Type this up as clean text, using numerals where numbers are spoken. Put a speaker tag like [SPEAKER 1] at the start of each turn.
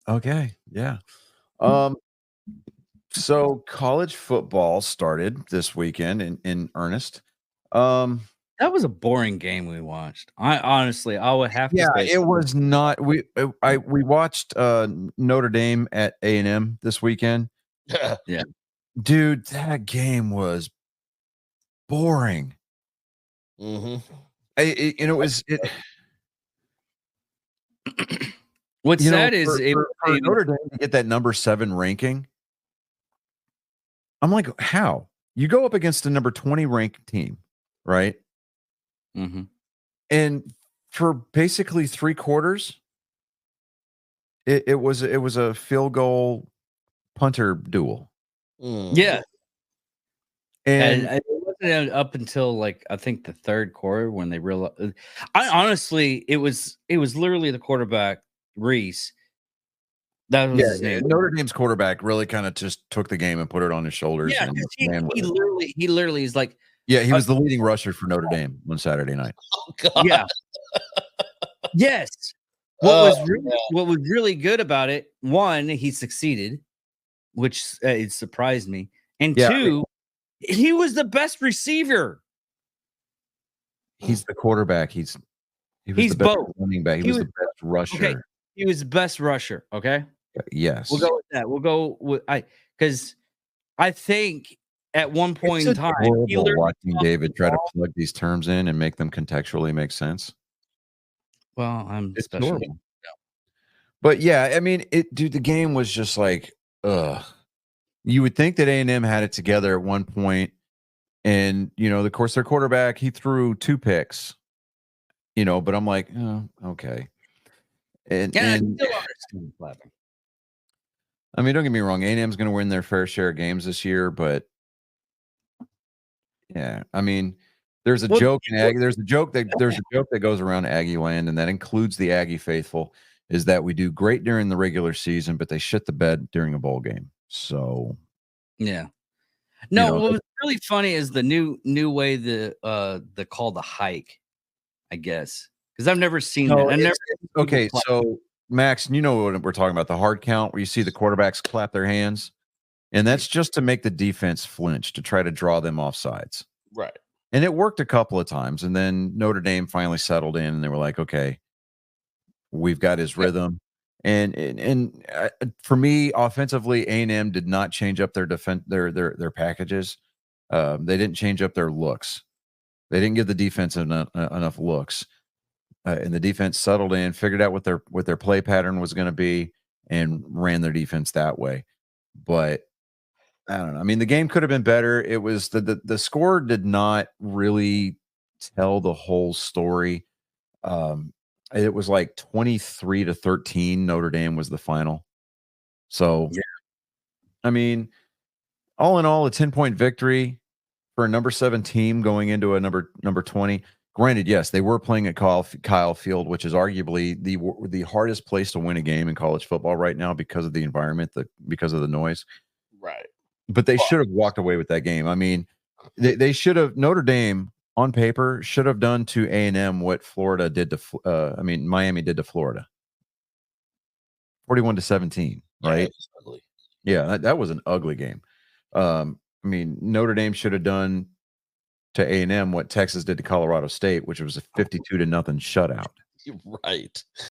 [SPEAKER 1] Okay, yeah. Um, so college football started this weekend in earnest. Um,
[SPEAKER 2] That was a boring game we watched. I would have to
[SPEAKER 1] yeah,
[SPEAKER 2] say
[SPEAKER 1] it was not. We watched Notre Dame at A&M this weekend.
[SPEAKER 2] yeah.
[SPEAKER 1] Dude, that game was boring.
[SPEAKER 2] Mhm.
[SPEAKER 1] It was it.
[SPEAKER 2] What's
[SPEAKER 1] You know,
[SPEAKER 2] sad is
[SPEAKER 1] for Notre Dame to get that number 7 ranking, I'm like, how? You go up against a number 20 ranked team, right?
[SPEAKER 2] Mhm.
[SPEAKER 1] And for basically 3 quarters, it was a field goal punter duel.
[SPEAKER 2] Yeah, and
[SPEAKER 1] And
[SPEAKER 2] it wasn't up until, like, I think the 3rd quarter when they realized. I honestly it was literally the quarterback, Reese. That
[SPEAKER 1] yeah,
[SPEAKER 2] was his name.
[SPEAKER 1] Notre Dame's quarterback really kinda just took the game and put it on his shoulders
[SPEAKER 2] Yeah,
[SPEAKER 1] and
[SPEAKER 2] 'cause he
[SPEAKER 1] ran with
[SPEAKER 2] he
[SPEAKER 1] it.
[SPEAKER 2] literally he literally is like,
[SPEAKER 1] Yeah, he
[SPEAKER 2] uh
[SPEAKER 1] was the leading rusher for Notre Dame on Saturday night.
[SPEAKER 3] Oh god.
[SPEAKER 2] yeah. Yes.
[SPEAKER 3] Oh,
[SPEAKER 2] What was really good about it, 1, he succeeded, which, it surprised me, and
[SPEAKER 1] Yeah, I mean,
[SPEAKER 2] 2, he was the best receiver.
[SPEAKER 1] he's the quarterback. He was the
[SPEAKER 2] He's
[SPEAKER 1] best
[SPEAKER 2] both.
[SPEAKER 1] running back. He
[SPEAKER 2] He
[SPEAKER 1] was
[SPEAKER 2] was
[SPEAKER 1] the best
[SPEAKER 2] okay,
[SPEAKER 1] rusher.
[SPEAKER 2] he was the best rusher, okay? We'll
[SPEAKER 1] Yes.
[SPEAKER 2] go with that. We'll go with because I think at one
[SPEAKER 1] It's
[SPEAKER 2] point in time, he
[SPEAKER 1] adorable
[SPEAKER 2] literally
[SPEAKER 1] watching
[SPEAKER 2] tossed the
[SPEAKER 1] David try to
[SPEAKER 2] ball.
[SPEAKER 1] plug these terms in and make them contextually make sense.
[SPEAKER 2] Well, I'm
[SPEAKER 1] It's
[SPEAKER 2] special.
[SPEAKER 1] adorable. But yeah, I mean, dude, the game was just like, ugh. You would think that A&M had it together at one point, and of course, their quarterback he threw 2 picks, but I'm like, oh, okay. And
[SPEAKER 2] Yeah, I
[SPEAKER 1] and
[SPEAKER 2] still understand clapping.
[SPEAKER 1] I mean, don't get me wrong, A&M's going to win their fair share of games this year, but yeah, I mean, there's a
[SPEAKER 2] Well,
[SPEAKER 1] joke in Aggie. There's a joke that goes around Aggie land, and that includes the Aggie faithful, is that we do great during the regular season, but they shit the bed during a bowl game. So,
[SPEAKER 2] yeah.
[SPEAKER 1] you
[SPEAKER 2] No,
[SPEAKER 1] know,
[SPEAKER 2] what was really funny is the new way the call the hike, I guess, because 'cause I've never seen that.
[SPEAKER 1] no,
[SPEAKER 2] I've never
[SPEAKER 1] it's
[SPEAKER 2] seen people
[SPEAKER 1] okay.
[SPEAKER 2] clap.
[SPEAKER 1] So, Max, you know what we're talking about, the hard count where you see the quarterbacks clap their hands, and that's just to make the defense flinch to try to draw them off sides.
[SPEAKER 3] right.
[SPEAKER 1] And it worked a couple of times, and then Notre Dame finally settled in, and they were like, okay, we've got his rhythm. And for me, offensively, A&M did not change up their defense, their packages. They didn't change up their looks. They didn't give the defense enough looks, and the defense settled in, figured out what their play pattern was going to be, and ran their defense that way. But I don't know. I mean, the game could have been better. It was the score did not really tell the whole story. Um, it was like 23-13. Notre Dame was the final. So,
[SPEAKER 2] Yeah.
[SPEAKER 1] I mean, all in all, a 10-point victory for a number 7 team going into a number 20. Granted, yes, they were playing at Kyle Field, which is arguably the hardest place to win a game in college football right now because of the environment, because of the noise.
[SPEAKER 3] Right.
[SPEAKER 1] But they should have walked away with that game. I mean, they should have. Notre Dame on paper should have done to A&M what Florida did to Miami did to Florida. 41-17,
[SPEAKER 3] Yeah,
[SPEAKER 1] right?
[SPEAKER 3] it was ugly.
[SPEAKER 1] Yeah, that was an ugly game. I mean, Notre Dame should have done to A&M what Texas did to Colorado State, which was a 52-0 shutout.
[SPEAKER 3] You're right.